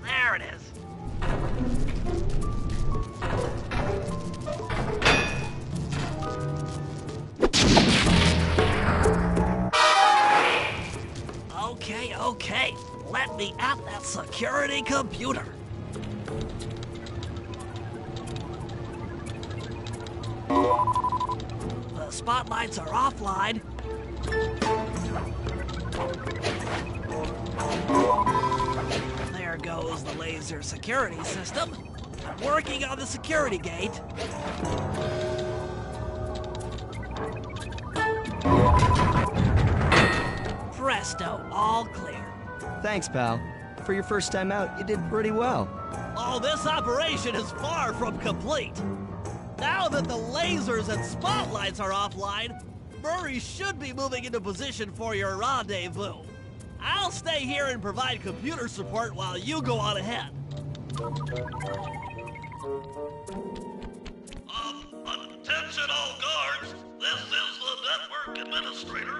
There it is. Okay. Let me at that security computer. The spotlights are offline. There goes the laser security system. Working on the security gate. Presto, all clear. Thanks, pal. For your first time out, you did pretty well. Oh, this operation is far from complete. Now that the lasers and spotlights are offline, Murray should be moving into position for your rendezvous. I'll stay here and provide computer support while you go on ahead. Attention all guards, this is the network administrator.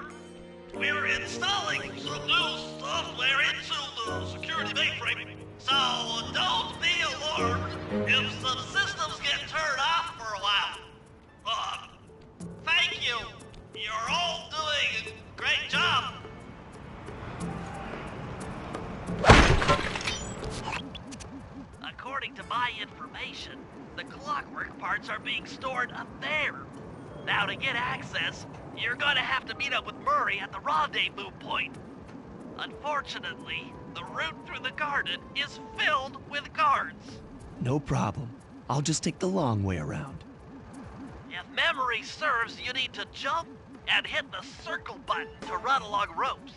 We're installing some new software into the security mainframe, so don't be alarmed if some systems get turned off for a while. Thank you. You're all doing a great job. According to my information, the clockwork parts are being stored up there. Now to get access, you're gonna have to meet up with Murray at the rendezvous point. Unfortunately, the route through the garden is filled with guards. No problem. I'll just take the long way around. If memory serves, you need to jump and hit the circle button to run along ropes.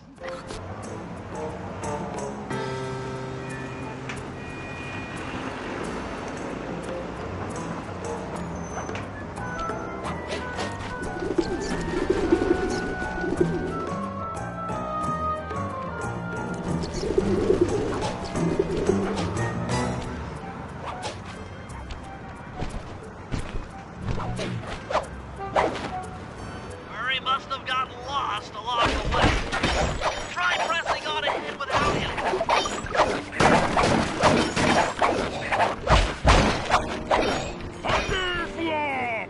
Murray must have gotten lost along the way. Try pressing on ahead without him. Thunderflop!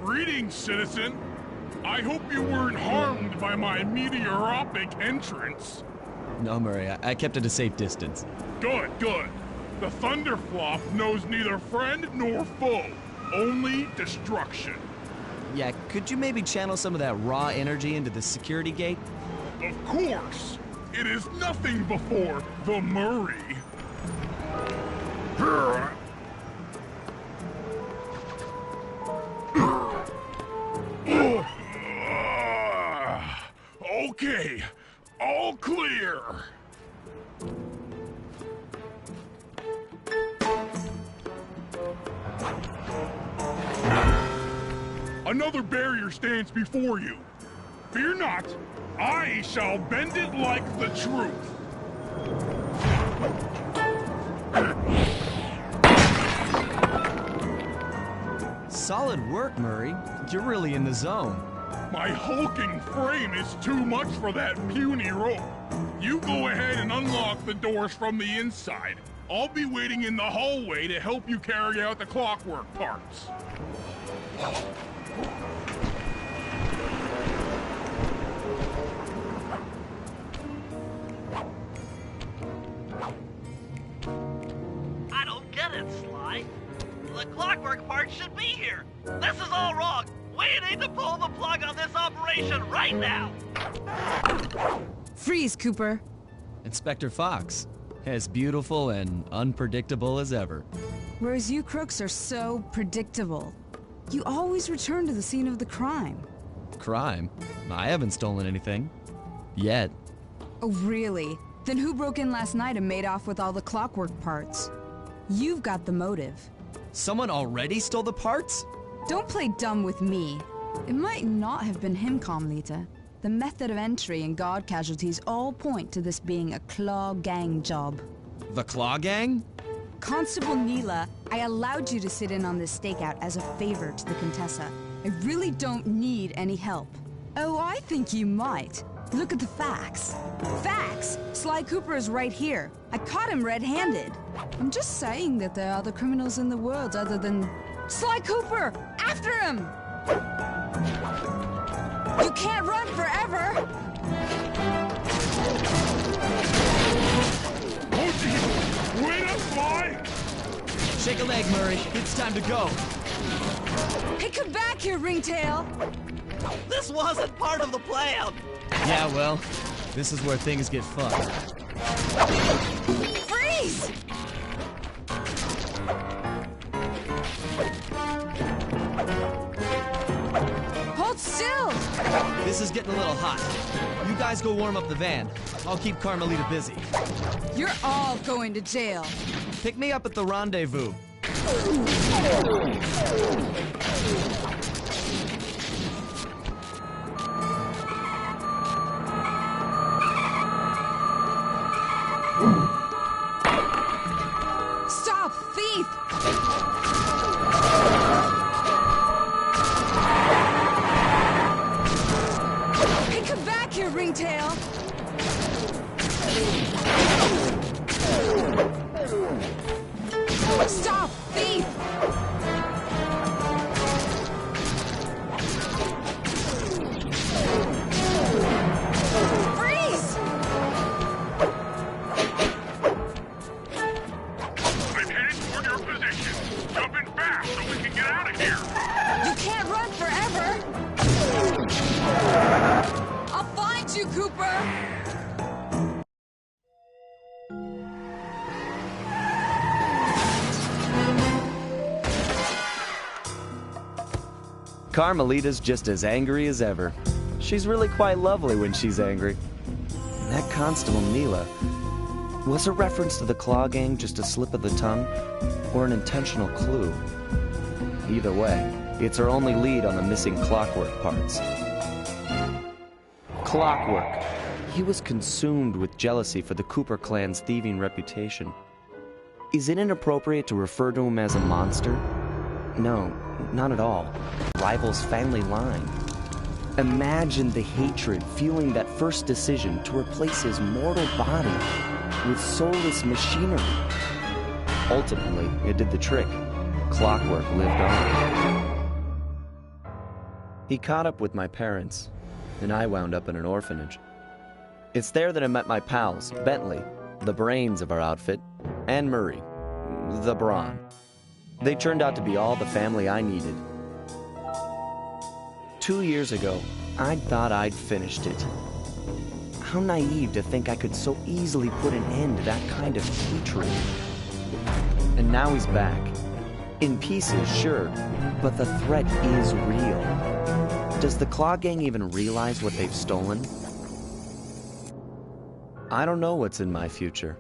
Greetings, citizen. I hope you weren't harmed by my meteoropic entrance. No, Murray, I kept at a safe distance. Good. The Thunderflop knows neither friend nor foe, only destruction. Yeah, could you maybe channel some of that raw energy into the security gate? Of course, it is nothing before the Murray. Okay, all clear. Another barrier stands before you. Fear not, I shall bend it like the truth. Solid work, Murray. You're really in the zone. My hulking frame is too much for that puny rope. You go ahead and unlock the doors from the inside. I'll be waiting in the hallway to help you carry out the clockwork parts. I don't get it, Sly. The clockwork part should be here. This is all wrong. We need to pull the plug on this operation right now. Freeze, Cooper. Inspector Fox, as beautiful and unpredictable as ever. Whereas you crooks are so predictable. You always return to the scene of the crime. Crime? I haven't stolen anything. Yet. Oh, really? Then who broke in last night and made off with all the clockwork parts? You've got the motive. Someone already stole the parts? Don't play dumb with me. It might not have been him, Carmelita. The method of entry and guard casualties all point to this being a Claw Gang job. The Claw Gang? Constable Neela, I allowed you to sit in on this stakeout as a favor to the Contessa. I really don't need any help. Oh, I think you might. Look at the facts. Facts? Sly Cooper is right here. I caught him red-handed. I'm just saying that there are other criminals in the world other than... Sly Cooper! After him! You can't run forever! Wait up, Sly! Shake a leg, Murray. It's time to go. Hey, come back here, Ringtail! This wasn't part of the plan! Yeah, well, this is where things get fucked. Freeze! Hold still! This is getting a little hot. You guys go warm up the van. I'll keep Carmelita busy. You're all going to jail. Pick me up at the rendezvous. Stop, thief! Hey, come back here, Ringtail! Stop, thief! Freeze! I'm headed toward your position. Jump in fast so we can get out of here. You can't run forever! I'll find you, Cooper! Carmelita's just as angry as ever. She's really quite lovely when she's angry. And that Constable Neela, was a reference to the Claw Gang just a slip of the tongue, or an intentional clue? Either way, it's our only lead on the missing Clockwork parts. Clockwork. He was consumed with jealousy for the Cooper clan's thieving reputation. Is it inappropriate to refer to him as a monster? No, not at all. Rival's family line. Imagine the hatred fueling that first decision to replace his mortal body with soulless machinery. Ultimately, it did the trick. Clockwork lived on. He caught up with my parents, and I wound up in an orphanage. It's there that I met my pals, Bentley, the brains of our outfit, and Murray, the brawn. They turned out to be all the family I needed. 2 years ago, I'd thought I'd finished it. How naive to think I could so easily put an end to that kind of hatred. And now he's back. In pieces, sure, but the threat is real. Does the Claw Gang even realize what they've stolen? I don't know what's in my future,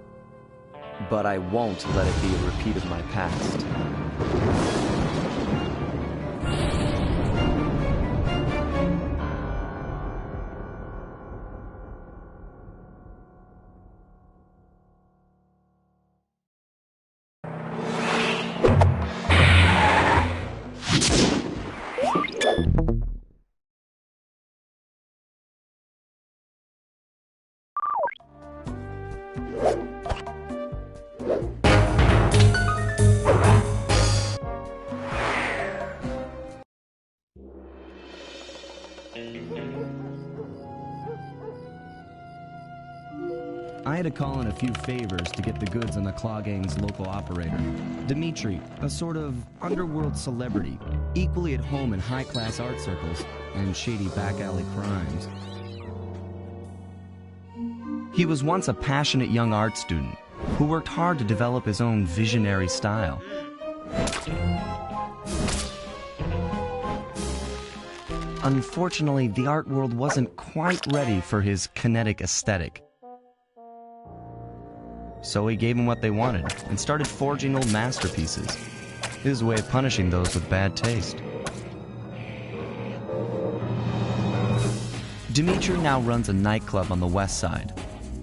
but I won't let it be a repeat of my past. I had to call in a few favors to get the goods on the Claw Gang's local operator, Dimitri, a sort of underworld celebrity, equally at home in high-class art circles and shady back-alley crimes. He was once a passionate young art student who worked hard to develop his own visionary style. Unfortunately, the art world wasn't quite ready for his kinetic aesthetic. So he gave them what they wanted and started forging old masterpieces. His way of punishing those with bad taste. Dimitri now runs a nightclub on the west side.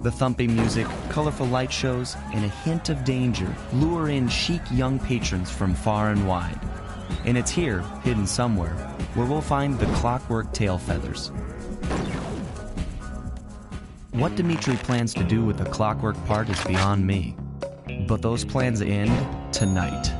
The thumping music, colorful light shows, and a hint of danger lure in chic young patrons from far and wide. And it's here, hidden somewhere, where we'll find the Clockwork Tail Feathers. What Dimitri plans to do with the Clockwork part is beyond me. But those plans end tonight.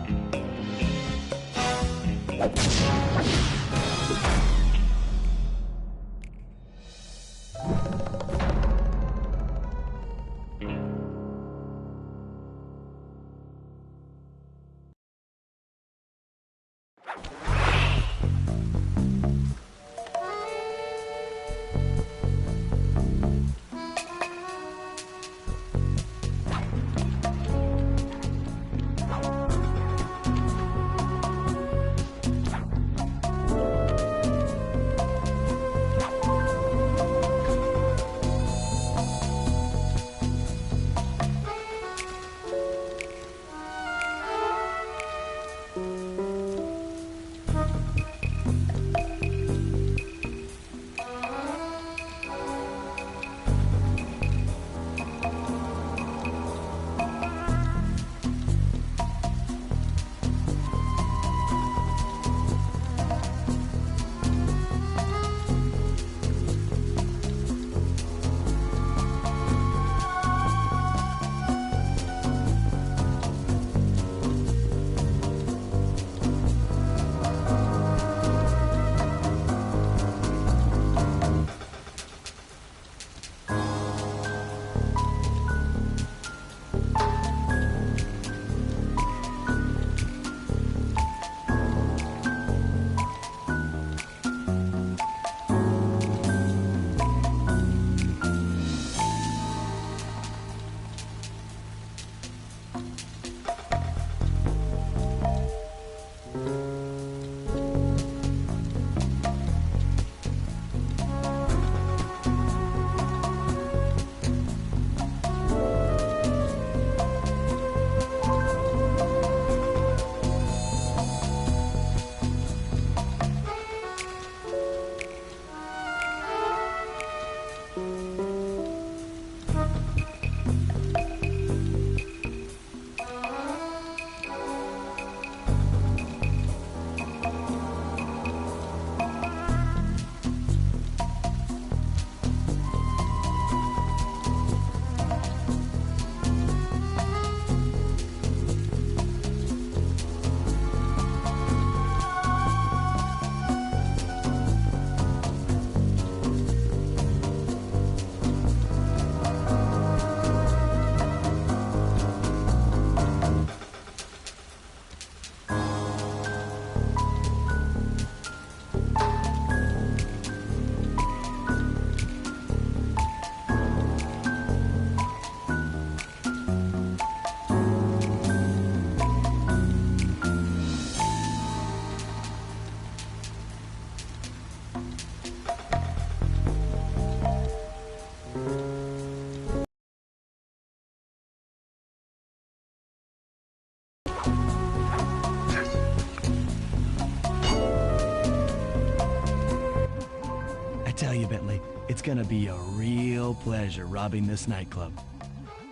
tell you, Bentley, it's gonna be a real pleasure robbing this nightclub.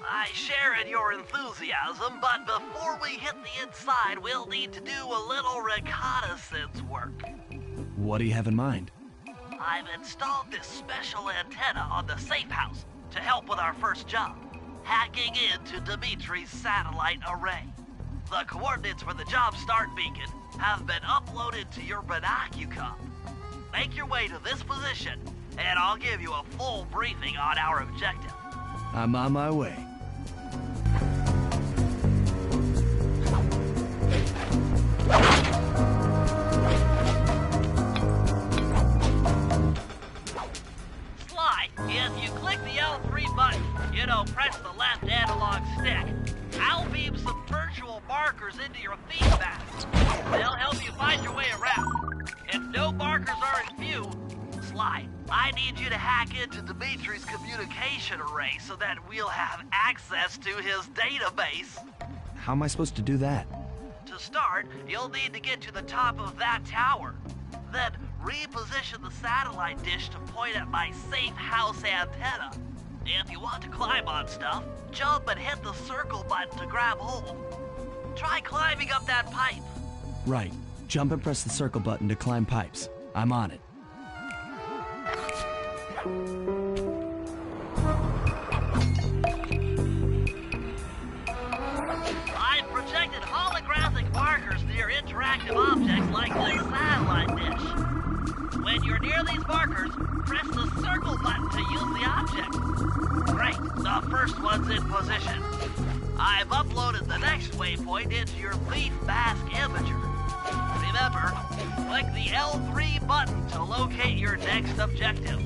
I share in your enthusiasm, but before we hit the inside, we'll need to do a little reconnaissance work. What do you have in mind? I've installed this special antenna on the safe house to help with our first job, hacking into Dimitri's satellite array. The coordinates for the job start beacon have been uploaded to your binocucom. Make your way to this position, and I'll give you a full briefing on our objective. I'm on my way. Sly, if you click the L3 button, press the left analog stick, I'll beam some virtual markers into your theme map. They'll help you find your way around. If no markers are in view, Sly, I need you to hack into Dimitri's communication array so that we'll have access to his database. How am I supposed to do that? To start, you'll need to get to the top of that tower. Then reposition the satellite dish to point at my safe house antenna. If you want to climb on stuff, jump and hit the circle button to grab hold. Try climbing up that pipe. Right. Jump and press the circle button to climb pipes. I'm on it. I've projected holographic markers near interactive objects like this satellite dish. When you're near these markers, press the circle button to use the object. Great, the first one's in position. I've uploaded the next waypoint into your leaf mask imager. Remember, click the L3 button to locate your next objective.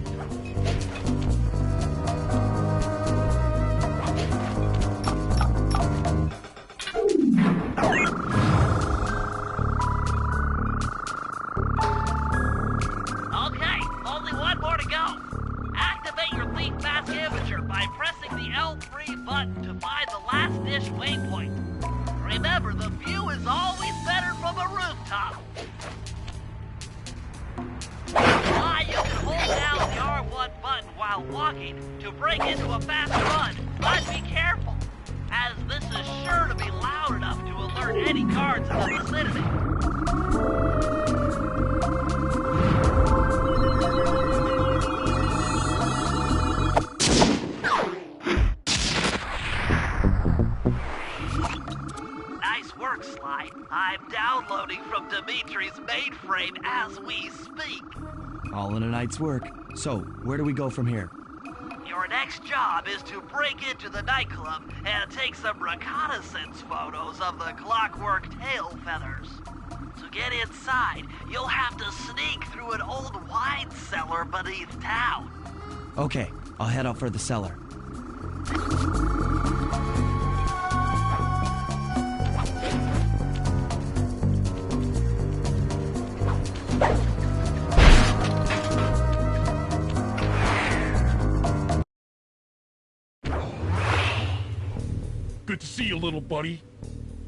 Okay, only one more to go. Activate your leaf mask imager by pressing the L3 button to find the last dish waypoint. Remember, the view is always better from a rooftop. You can hold down the R1 button while walking to break into a fast run, but be careful, as this is sure to be loud enough to alert any guards in the vicinity. Nice work, Sly. I'm downloading from Dimitri's mainframe as we speak. All in a night's work. So, where do we go from here? Your next job is to break into the nightclub and take some reconnaissance photos of the clockwork tail feathers. To get inside, you'll have to sneak through an old wine cellar beneath town. Okay, I'll head out for the cellar. Good to see you, little buddy.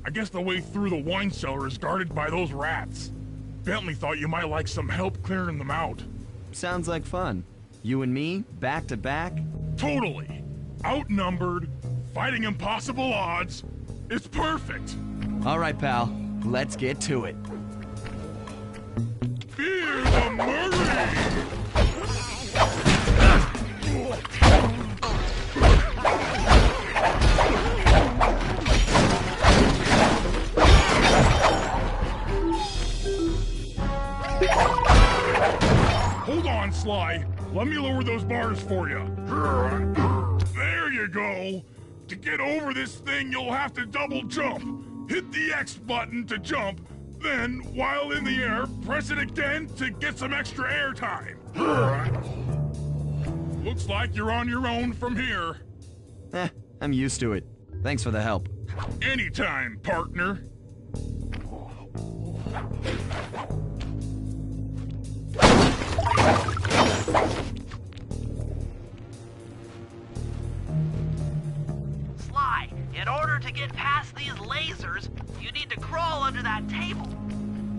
I guess the way through the wine cellar is guarded by those rats. Bentley thought you might like some help clearing them out. Sounds like fun. You and me, back to back? Totally. Outnumbered, fighting impossible odds. It's perfect. All right, pal. Let's get to it. Fear the Murray! Hold on, Sly. Let me lower those bars for you. There you go. To get over this thing, you'll have to double jump. Hit the X button to jump, then, while in the air, press it again to get some extra air time. Looks like you're on your own from here. I'm used to it. Thanks for the help. Anytime, partner. Sly, in order to get past these lasers, you need to crawl under that table.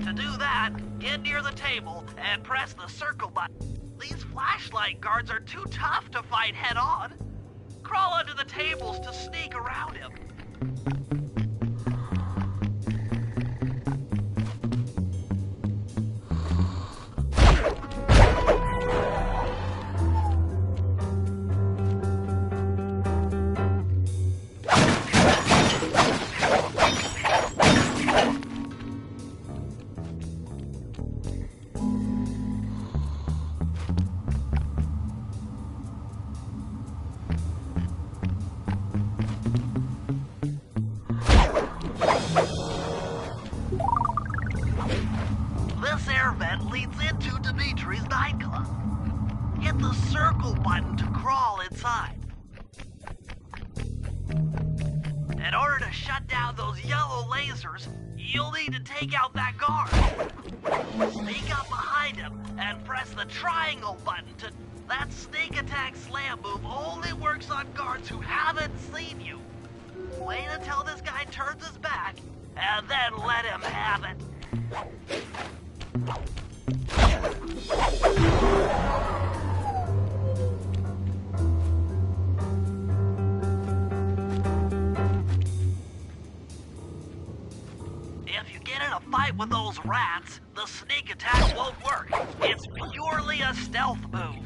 To do that, get near the table and press the circle button. These flashlight guards are too tough to fight head-on. Crawl under the tables to sneak around him. This air vent leads into Dimitri's nightclub. Hit the circle button to crawl inside. In order to shut down those yellow lasers, you'll need to take out that guard. Sneak up behind him and press the triangle button to... That sneak attack slam move only works on guards who haven't seen you. Wait until this guy turns his back, and then let him have it. fight with those rats, the sneak attack won't work. It's purely a stealth move.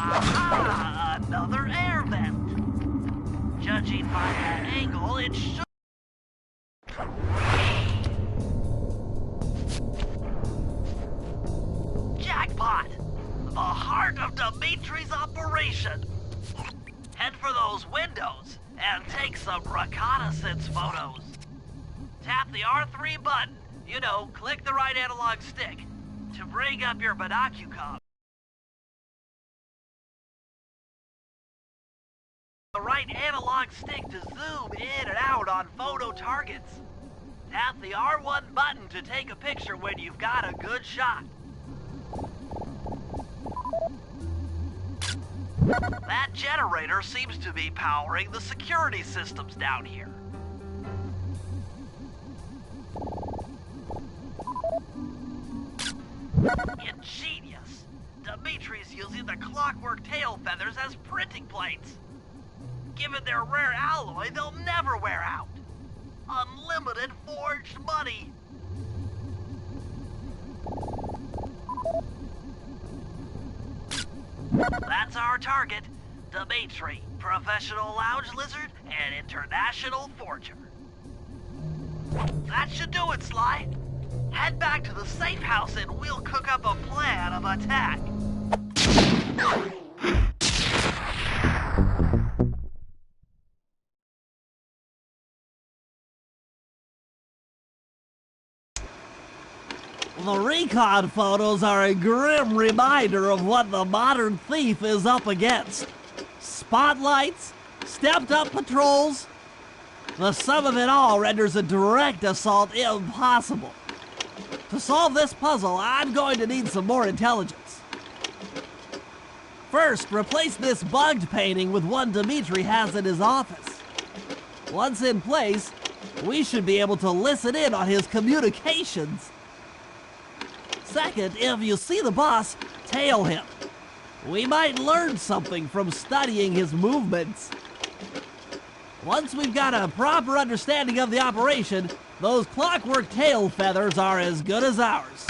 Aha! Another air vent. Judging by that angle, it should... Jackpot! The heart of Dimitri's operation. Head for those windows and take some reconnaissance photos. Tap the R3 button, you know, click the right analog stick, to bring up your binocular. The right analog stick to zoom in and out on photo targets. Tap the R1 button to take a picture when you've got a good shot. That generator seems to be powering the security systems down here. Ingenious! Dimitri's using the clockwork tail feathers as printing plates. Given their rare alloy, they'll never wear out. Unlimited forged money. That's our target. Dimitri, professional lounge lizard and international forger. That should do it, Sly. Head back to the safe house and we'll cook up a plan of attack. The recon photos are a grim reminder of what the modern thief is up against. Spotlights, stepped-up patrols. The sum of it all renders a direct assault impossible. To solve this puzzle, I'm going to need some more intelligence. First, replace this bugged painting with one Dimitri has in his office. Once in place, we should be able to listen in on his communications. Second, if you see the boss, tail him. We might learn something from studying his movements. Once we've got a proper understanding of the operation, those clockwork tail feathers are as good as ours.